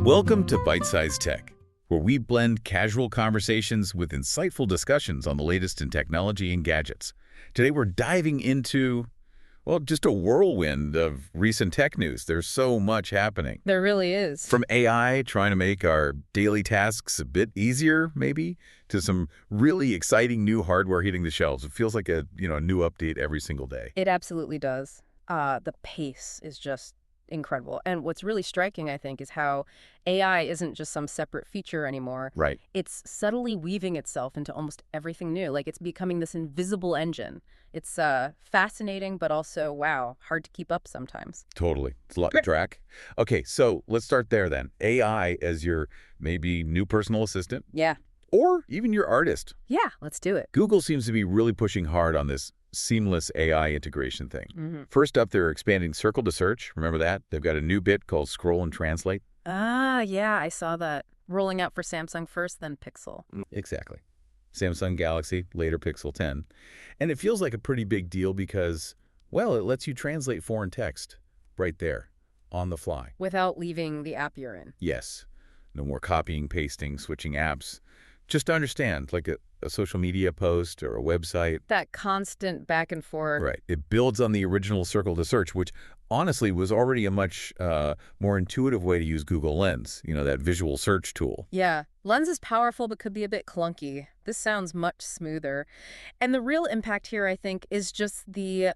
Welcome to Byte-Sized Tech, where we blend casual conversations with insightful discussions on the latest in technology and gadgets. Today we're diving into, well, just a whirlwind of recent tech news. There's so much happening. There really is. From AI trying to make our daily tasks a bit easier, maybe, to some really exciting new hardware hitting the shelves. It feels like a new update every single day. It absolutely does. The pace is just incredible. And what's really striking, I think, is how AI isn't just some separate feature anymore. Right. It's subtly weaving itself into almost everything new. Like it's becoming this invisible engine. It's fascinating, but also, wow, hard to keep up sometimes. Totally. It's a lot to track. Okay, so let's start there then. AI as your maybe new personal assistant. Yeah. Or even your artist. Yeah, let's do it. Google seems to be really pushing hard on this seamless AI integration thing. Mm-hmm. First up, they're expanding Circle to Search. Remember that? They've got a new bit called Scroll and Translate. Ah, yeah, I saw that. Rolling out for Samsung first, then Pixel. Exactly. Samsung Galaxy, later Pixel 10. And it feels like a pretty big deal because, well, it lets you translate foreign text right there, on the fly. Without leaving the app you're in. Yes. No more copying, pasting, switching apps. Just to understand, like a social media post or a website. That constant back and forth. Right. It builds on the original Circle to Search, which honestly was already a much more intuitive way to use Google Lens, that visual search tool. Yeah. Lens is powerful, but could be a bit clunky. This sounds much smoother. And the real impact here, I think, is just the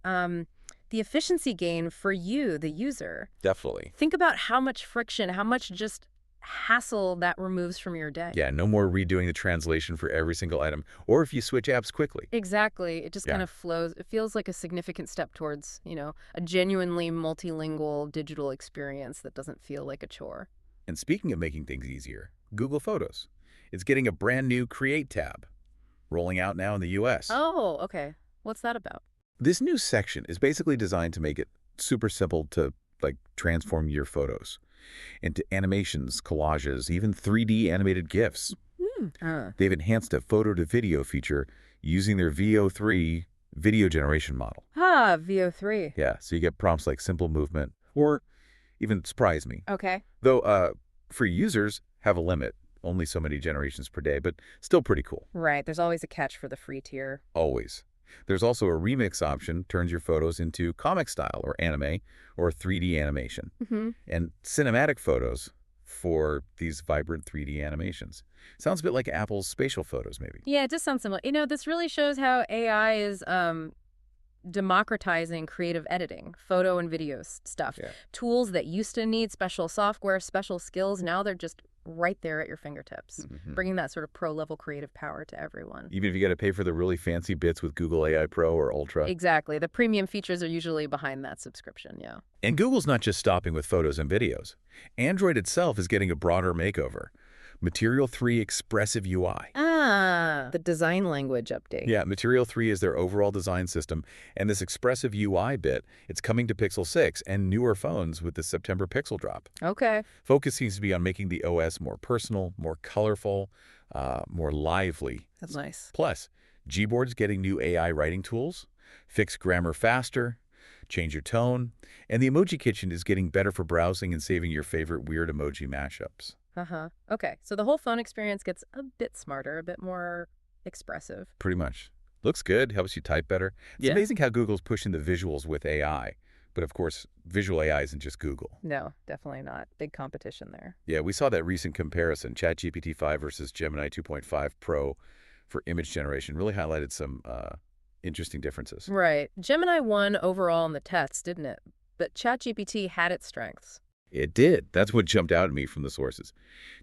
efficiency gain for you, the user. Definitely. Think about how much friction, how much just hassle that removes from your day. Yeah, no more redoing the translation for every single item, or if you switch apps quickly. Exactly. It just kind of flows. It feels like a significant step towards, a genuinely multilingual digital experience that doesn't feel like a chore. And speaking of making things easier, Google Photos. It's getting a brand new Create tab, rolling out now in the US. Oh, okay. What's that about? This new section is basically designed to make it super simple to, transform your photos into animations, collages, even 3D animated GIFs. They've enhanced a photo-to-video feature using their VO3 video generation model. Ah, VO3. Yeah, so you get prompts like simple movement or even surprise me. Okay. Though free users have a limit, only so many generations per day, but still pretty cool. Right, there's always a catch for the free tier. Always. There's also a remix option, turns your photos into comic style or anime or 3D animation. And cinematic photos for these vibrant 3D animations. Sounds a bit like Apple's spatial photos, maybe. Yeah, it does sound similar. This really shows how AI is democratizing creative editing, photo and video stuff. Yeah. Tools that used to need special software, special skills, now they're just right there at your fingertips, bringing that sort of pro-level creative power to everyone. Even if you got to pay for the really fancy bits with Google AI Pro or Ultra. Exactly. The premium features are usually behind that subscription, yeah. And Google's not just stopping with photos and videos. Android itself is getting a broader makeover. Material 3 Expressive UI. Ah, the design language update. Yeah, Material 3 is their overall design system, and this Expressive UI bit, it's coming to Pixel 6 and newer phones with the September Pixel drop. Okay. Focus seems to be on making the OS more personal, more colorful, more lively. That's nice. Plus, Gboard's getting new AI writing tools, fix grammar faster, change your tone, and the Emoji Kitchen is getting better for browsing and saving your favorite weird emoji mashups. Okay, so the whole phone experience gets a bit smarter, a bit more expressive. Pretty much. Looks good, helps you type better. It's amazing how Google's pushing the visuals with AI. But of course, visual AI isn't just Google. No, definitely not. Big competition there. Yeah, we saw that recent comparison, ChatGPT 5 versus Gemini 2.5 Pro for image generation, really highlighted some interesting differences. Right. Gemini won overall in the test, didn't it? But ChatGPT had its strengths. It did. That's what jumped out at me from the sources.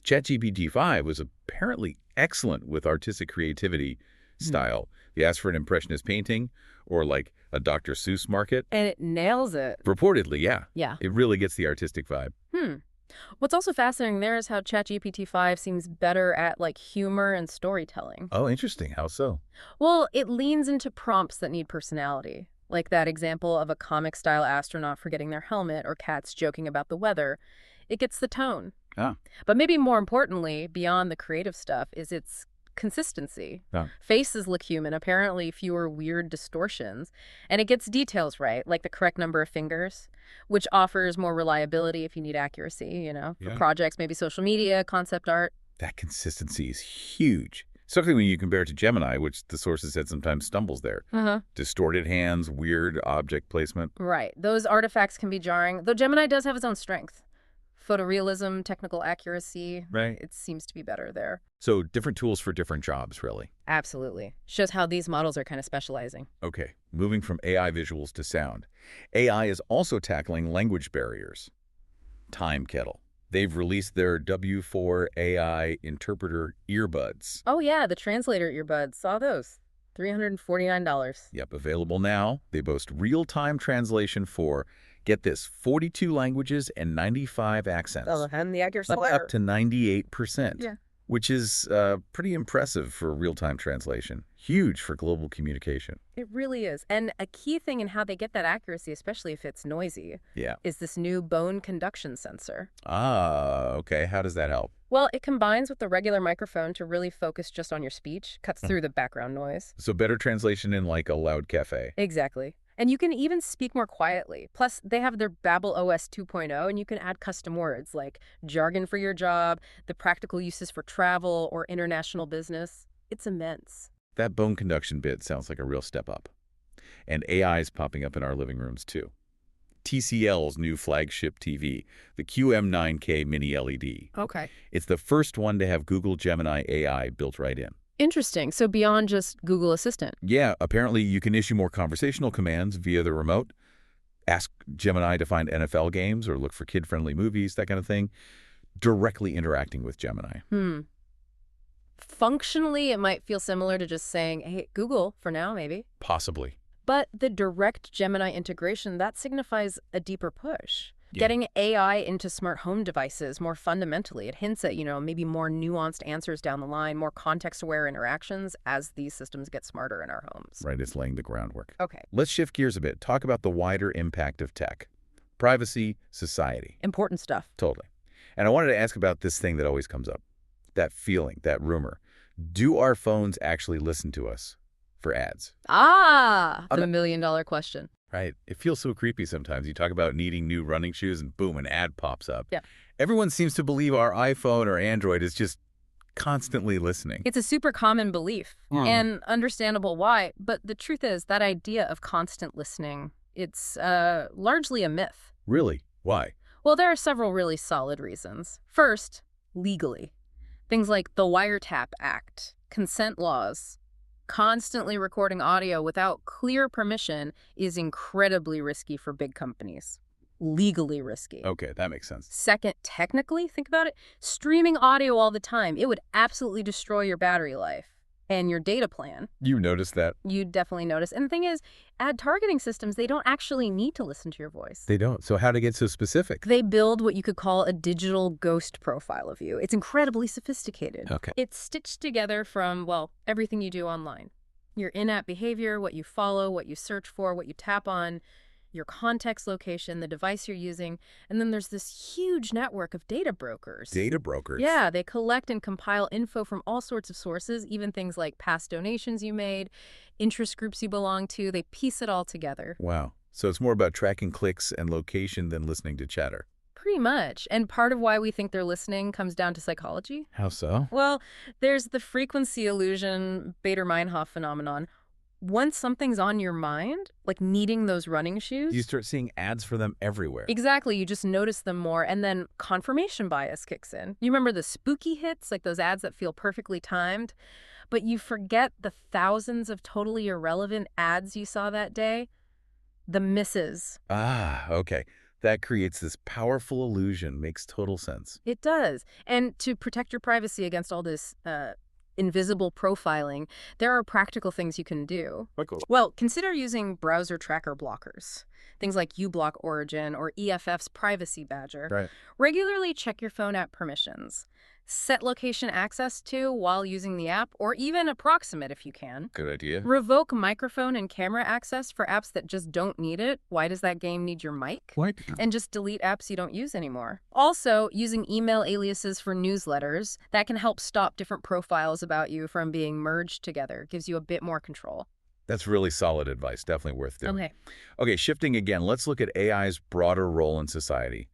ChatGPT 5 was apparently excellent with artistic creativity style. You ask for an impressionist painting or like a Dr. Seuss market. And it nails it. Reportedly, yeah. Yeah. It really gets the artistic vibe. What's also fascinating there is how ChatGPT 5 seems better at humor and storytelling. Oh, interesting. How so? Well, it leans into prompts that need personality. Like that example of a comic-style astronaut forgetting their helmet or cats joking about the weather. It gets the tone. Ah. But maybe more importantly, beyond the creative stuff, is its consistency. Oh. Faces look human, apparently fewer weird distortions. And it gets details right, like the correct number of fingers, which offers more reliability if you need accuracy, for projects, maybe social media, concept art. That consistency is huge, especially when you compare it to Gemini, which the sources said sometimes stumbles there. Distorted hands, weird object placement. Right. Those artifacts can be jarring, though Gemini does have its own strength. Photorealism, technical accuracy. Right. It seems to be better there. So different tools for different jobs, really. Absolutely. Shows how these models are kind of specializing. Okay, moving from AI visuals to sound. AI is also tackling language barriers. Time Kettle. They've released their W4 AI interpreter earbuds. Oh yeah, the translator earbuds. Saw those. $349. Yep, available now. They boast real-time translation for, get this, 42 languages and 95 accents. Oh, and the accuracy Up to 98%. Yeah. Which is pretty impressive for real-time translation. Huge for global communication. It really is. And a key thing in how they get that accuracy, especially if it's noisy, is this new bone conduction sensor. Ah, okay. How does that help? Well, it combines with the regular microphone to really focus just on your speech, cuts through the background noise. So better translation in like a loud cafe. Exactly. And you can even speak more quietly. Plus, they have their Babel OS 2.0, and you can add custom words like jargon for your job, the practical uses for travel or international business. It's immense. That bone conduction bit sounds like a real step up. And AI is popping up in our living rooms, too. TCL's new flagship TV, the QM9K Mini LED. Okay. It's the first one to have Google Gemini AI built right in. Interesting. So beyond just Google Assistant. Yeah, apparently you can issue more conversational commands via the remote. Ask Gemini to find NFL games or look for kid-friendly movies, that kind of thing. Directly interacting with Gemini. Functionally, it might feel similar to just saying, hey, Google, for now, maybe. Possibly. But the direct Gemini integration, that signifies a deeper push. Yeah. Getting AI into smart home devices more fundamentally. It hints at, maybe more nuanced answers down the line, more context-aware interactions as these systems get smarter in our homes. Right, it's laying the groundwork. Okay. Let's shift gears a bit. Talk about the wider impact of tech. Privacy, society. Important stuff. Totally. And I wanted to ask about this thing that always comes up. That feeling, that rumor. Do our phones actually listen to us for ads? The million-dollar question. Right. It feels so creepy sometimes. You talk about needing new running shoes and boom, an ad pops up. Yeah. Everyone seems to believe our iPhone or Android is just constantly listening. It's a super common belief and understandable why. But the truth is that idea of constant listening, it's largely a myth. Really? Why? Well, there are several really solid reasons. First, legally. Things like the Wiretap Act, consent laws. Constantly recording audio without clear permission is incredibly risky for big companies. Legally risky. Okay, that makes sense. Second, technically, think about it, streaming audio all the time, it would absolutely destroy your battery life and your data plan. You noticed that? You definitely notice. And the thing is, ad targeting systems, they don't actually need to listen to your voice. They don't. So how to get so specific? They build what you could call a digital ghost profile of you. It's incredibly sophisticated. Okay. It's stitched together from, well, everything you do online. Your in-app behavior, what you follow, what you search for, what you tap on, your context location, the device you're using, and then there's this huge network of data brokers. Data brokers? Yeah, they collect and compile info from all sorts of sources, even things like past donations you made, interest groups you belong to. They piece it all together. Wow. So it's more about tracking clicks and location than listening to chatter. Pretty much. And part of why we think they're listening comes down to psychology. How so? Well, there's the frequency illusion, Bader-Meinhof phenomenon. Once something's on your mind, like needing those running shoes... You start seeing ads for them everywhere. Exactly. You just notice them more, and then confirmation bias kicks in. You remember the spooky hits, like those ads that feel perfectly timed? But you forget the thousands of totally irrelevant ads you saw that day? The misses. Ah, okay. That creates this powerful illusion. Makes total sense. It does. And to protect your privacy against all this invisible profiling, there are practical things you can do. Cool. Well, consider using browser tracker blockers. Things like uBlock Origin or EFF's Privacy Badger. Right. Regularly check your phone app permissions. Set location access to while using the app, or even approximate if you can. Good idea. Revoke microphone and camera access for apps that just don't need it. Why does that game need your mic? What? And just delete apps you don't use anymore. Also, using email aliases for newsletters, that can help stop different profiles about you from being merged together. Gives you a bit more control. That's really solid advice. Definitely worth doing. Okay. Okay, shifting again, let's look at AI's broader role in society.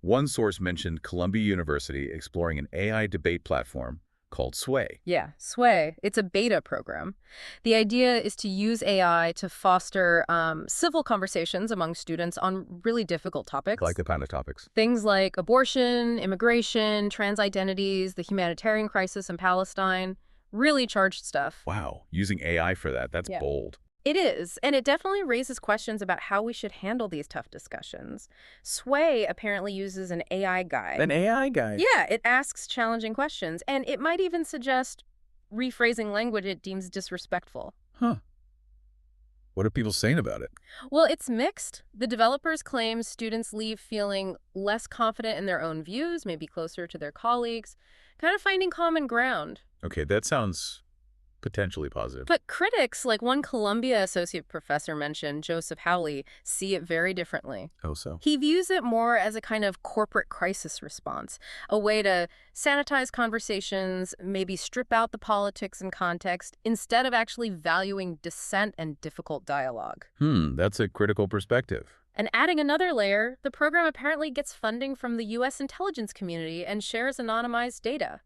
One source mentioned Columbia University exploring an AI debate platform called Sway. Yeah, Sway. It's a beta program. The idea is to use AI to foster civil conversations among students on really difficult topics. Like the kind of topics. Things like abortion, immigration, trans identities, the humanitarian crisis in Palestine. Really charged stuff. Wow, using AI for that, that's bold. It is, and it definitely raises questions about how we should handle these tough discussions. Sway apparently uses an AI guide. An AI guide? Yeah, it asks challenging questions, and it might even suggest rephrasing language it deems disrespectful. Huh. What are people saying about it? Well, it's mixed. The developers claim students leave feeling less confident in their own views, maybe closer to their colleagues, kind of finding common ground. Okay, that sounds potentially positive. But critics, like one Columbia associate professor mentioned, Joseph Howley, see it very differently. Oh, so? He views it more as a kind of corporate crisis response, a way to sanitize conversations, maybe strip out the politics and context, instead of actually valuing dissent and difficult dialogue. That's a critical perspective. And adding another layer, the program apparently gets funding from the U.S. intelligence community and shares anonymized data.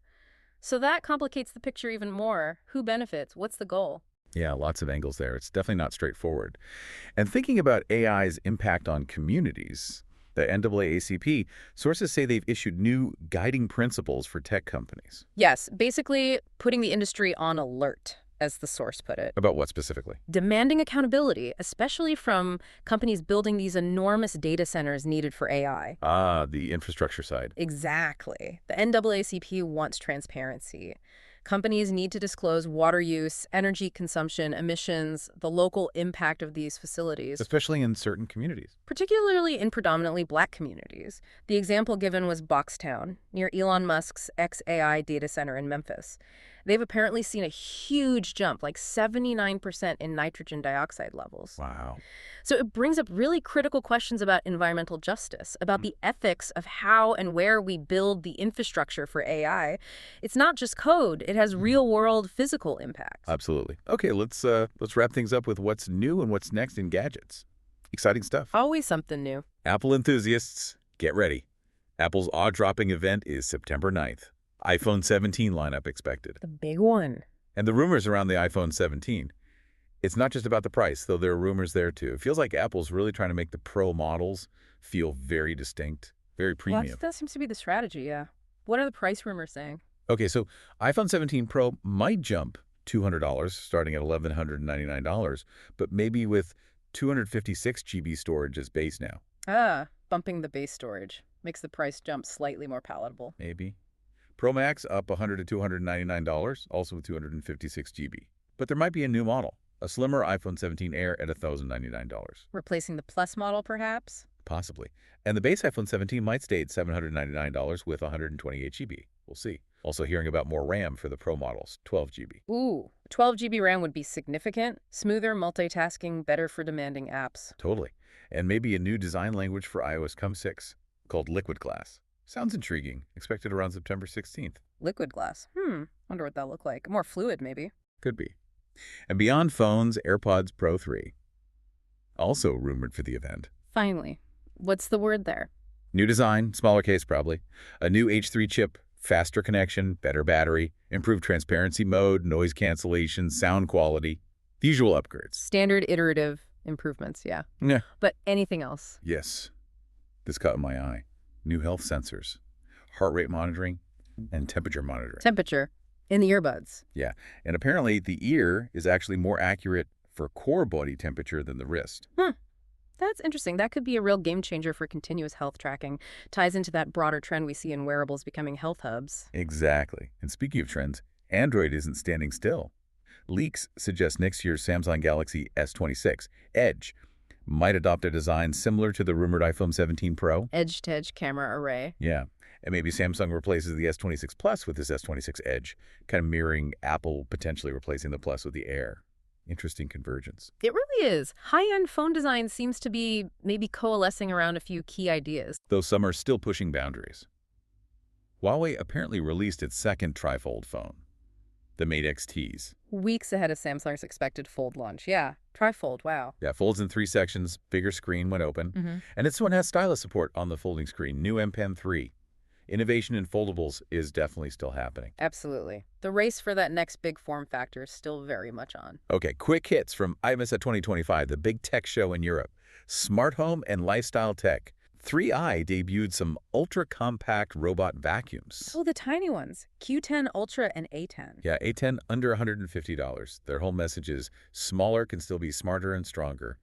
So that complicates the picture even more. Who benefits? What's the goal? Yeah, lots of angles there. It's definitely not straightforward. And thinking about AI's impact on communities, the NAACP, sources say they've issued new guiding principles for tech companies. Yes, basically putting the industry on alert, as the source put it. About what specifically? Demanding accountability, especially from companies building these enormous data centers needed for AI. Ah, the infrastructure side. Exactly. The NAACP wants transparency. Companies need to disclose water use, energy consumption, emissions, the local impact of these facilities. Especially in certain communities. Particularly in predominantly Black communities. The example given was Boxtown, near Elon Musk's XAI data center in Memphis. They've apparently seen a huge jump, like 79% in nitrogen dioxide levels. Wow. So it brings up really critical questions about environmental justice, about the ethics of how and where we build the infrastructure for AI. It's not just code. It has real-world physical impacts. Absolutely. Okay, let's wrap things up with what's new and what's next in gadgets. Exciting stuff. Always something new. Apple enthusiasts, get ready. Apple's awe-dropping event is September 9th. iPhone 17 lineup expected. The big one. And the rumors around the iPhone 17. It's not just about the price, though there are rumors there too. It feels like Apple's really trying to make the Pro models feel very distinct, very premium. Well, that seems to be the strategy, yeah. What are the price rumors saying? Okay, so iPhone 17 Pro might jump $200, starting at $1,199, but maybe with 256 GB storage as base now. Ah, bumping the base storage. Makes the price jump slightly more palatable. Maybe. Pro Max up $100 to $299, also with 256 GB. But there might be a new model, a slimmer iPhone 17 Air at $1,099. Replacing the Plus model, perhaps? Possibly. And the base iPhone 17 might stay at $799 with 128 GB. We'll see. Also hearing about more RAM for the Pro models, 12 GB. Ooh, 12 GB RAM would be significant. Smoother multitasking, better for demanding apps. Totally. And maybe a new design language for iOS comes 6, called Liquid Glass. Sounds intriguing. Expected around September 16th. Liquid glass. Wonder what that'll look like. More fluid, maybe. Could be. And beyond phones, AirPods Pro 3. Also rumored for the event. Finally. What's the word there? New design, smaller case probably. A new H3 chip, faster connection, better battery, improved transparency mode, noise cancellation, sound quality. The usual upgrades. Standard iterative improvements, yeah. Yeah. But anything else? Yes. This caught my eye. New health sensors, heart rate monitoring, and temperature monitoring. Temperature in the earbuds. Yeah. And apparently the ear is actually more accurate for core body temperature than the wrist. That's interesting. That could be a real game changer for continuous health tracking. Ties into that broader trend we see in wearables becoming health hubs. Exactly. And speaking of trends, Android isn't standing still. Leaks suggest next year's Samsung Galaxy S26 Edge might adopt a design similar to the rumored iPhone 17 Pro. Edge-to-edge camera array. Yeah. And maybe Samsung replaces the S26 Plus with this S26 Edge, kind of mirroring Apple potentially replacing the Plus with the Air. Interesting convergence. It really is. High-end phone design seems to be maybe coalescing around a few key ideas. Though some are still pushing boundaries. Huawei apparently released its second trifold phone, the Mate XTs. Weeks ahead of Samsung's expected Fold launch. Yeah, trifold, wow. Yeah, folds in 3 sections, bigger screen when open. And this one has stylus support on the folding screen, new M Pen 3. Innovation in foldables is definitely still happening. Absolutely. The race for that next big form factor is still very much on. Okay, quick hits from IMS at 2025, the big tech show in Europe. Smart home and lifestyle tech. 3i debuted some ultra-compact robot vacuums. Oh, the tiny ones. Q10 Ultra and A10. Yeah, A10 under $150. Their whole message is smaller can still be smarter and stronger.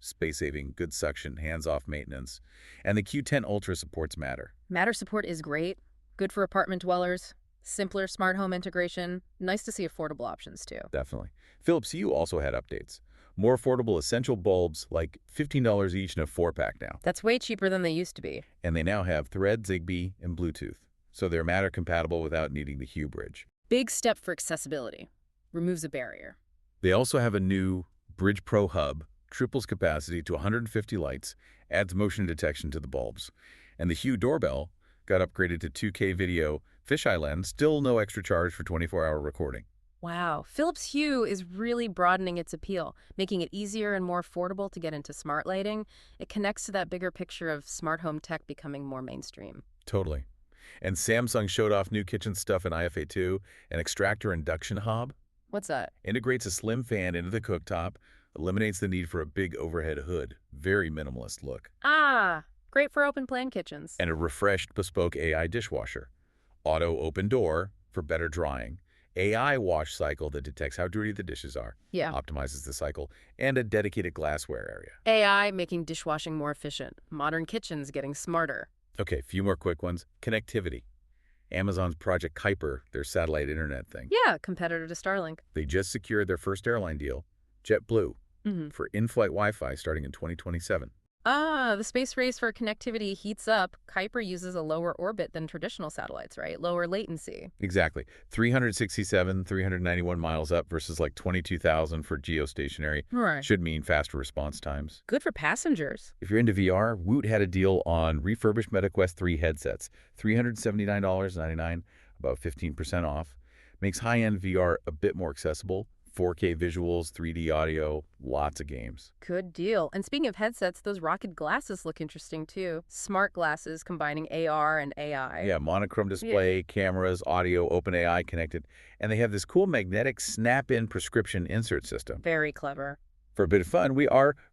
Space-saving, good suction, hands-off maintenance. And the Q10 Ultra supports Matter. Matter support is great. Good for apartment dwellers. Simpler smart home integration. Nice to see affordable options, too. Definitely. Philips Hue also had updates. More affordable essential bulbs, like $15 each in a 4-pack now. That's way cheaper than they used to be. And they now have Thread, Zigbee, and Bluetooth. So they're Matter compatible without needing the Hue bridge. Big step for accessibility. Removes a barrier. They also have a new Bridge Pro hub, triples capacity to 150 lights, adds motion detection to the bulbs. And the Hue doorbell got upgraded to 2K video, fisheye lens, still no extra charge for 24-hour recording. Wow. Philips Hue is really broadening its appeal, making it easier and more affordable to get into smart lighting. It connects to that bigger picture of smart home tech becoming more mainstream. Totally. And Samsung showed off new kitchen stuff in IFA 2, an extractor induction hob. What's that? Integrates a slim fan into the cooktop, eliminates the need for a big overhead hood. Very minimalist look. Ah, great for open plan kitchens. And a refreshed bespoke AI dishwasher. Auto open door for better drying. AI wash cycle that detects how dirty the dishes are. Yeah. Optimizes the cycle. And a dedicated glassware area. AI making dishwashing more efficient. Modern kitchens getting smarter. Okay, a few more quick ones. Connectivity. Amazon's Project Kuiper, their satellite internet thing. Yeah, competitor to Starlink. They just secured their first airline deal, JetBlue, for in-flight Wi-Fi starting in 2027. Ah, the space race for connectivity heats up. Kuiper uses a lower orbit than traditional satellites, right? Lower latency. Exactly. 367, 391 miles up versus like 22,000 for geostationary. Right. Should mean faster response times. Good for passengers. If you're into VR, Woot had a deal on refurbished MetaQuest 3 headsets. $379.99, about 15% off. Makes high-end VR a bit more accessible. 4K visuals, 3D audio, lots of games. Good deal. And speaking of headsets, those Rocket glasses look interesting too. Smart glasses combining AR and AI. Yeah, monochrome display, cameras, audio, OpenAI connected. And they have this cool magnetic snap-in prescription insert system. Very clever. For a bit of fun,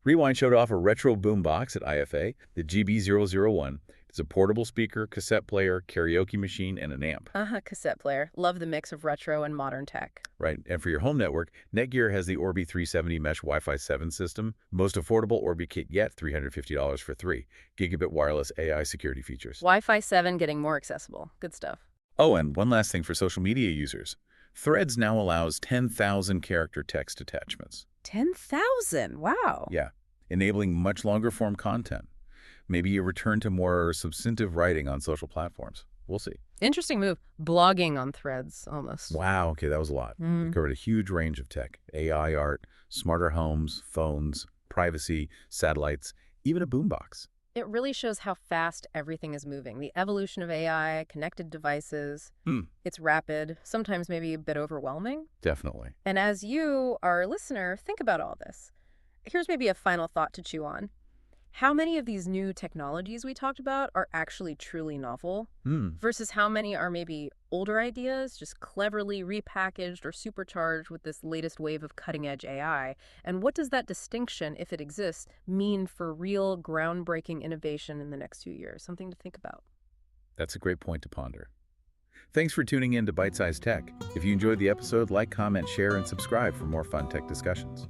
Rewind showed off a retro boombox at IFA, the GB001. It's a portable speaker, cassette player, karaoke machine, and an amp. Cassette player. Love the mix of retro and modern tech. Right, and for your home network, Netgear has the Orbi 370 Mesh Wi-Fi 7 system. Most affordable Orbi kit yet, $350 for 3 gigabit wireless AI security features. Wi-Fi 7 getting more accessible. Good stuff. Oh, and one last thing for social media users. Threads now allows 10,000 character text attachments. 10,000? Wow. Yeah, enabling much longer form content. Maybe a return to more substantive writing on social platforms. We'll see. Interesting move. Blogging on Threads, almost. Wow, okay, that was a lot. We covered a huge range of tech. AI art, smarter homes, phones, privacy, satellites, even a boombox. It really shows how fast everything is moving. The evolution of AI, connected devices. It's rapid, sometimes maybe a bit overwhelming. Definitely. And as you, our listener, think about all this, here's maybe a final thought to chew on. How many of these new technologies we talked about are actually truly novel versus how many are maybe older ideas, just cleverly repackaged or supercharged with this latest wave of cutting-edge AI? And what does that distinction, if it exists, mean for real groundbreaking innovation in the next few years? Something to think about. That's a great point to ponder. Thanks for tuning in to Byte-Sized Tech. If you enjoyed the episode, like, comment, share, and subscribe for more fun tech discussions.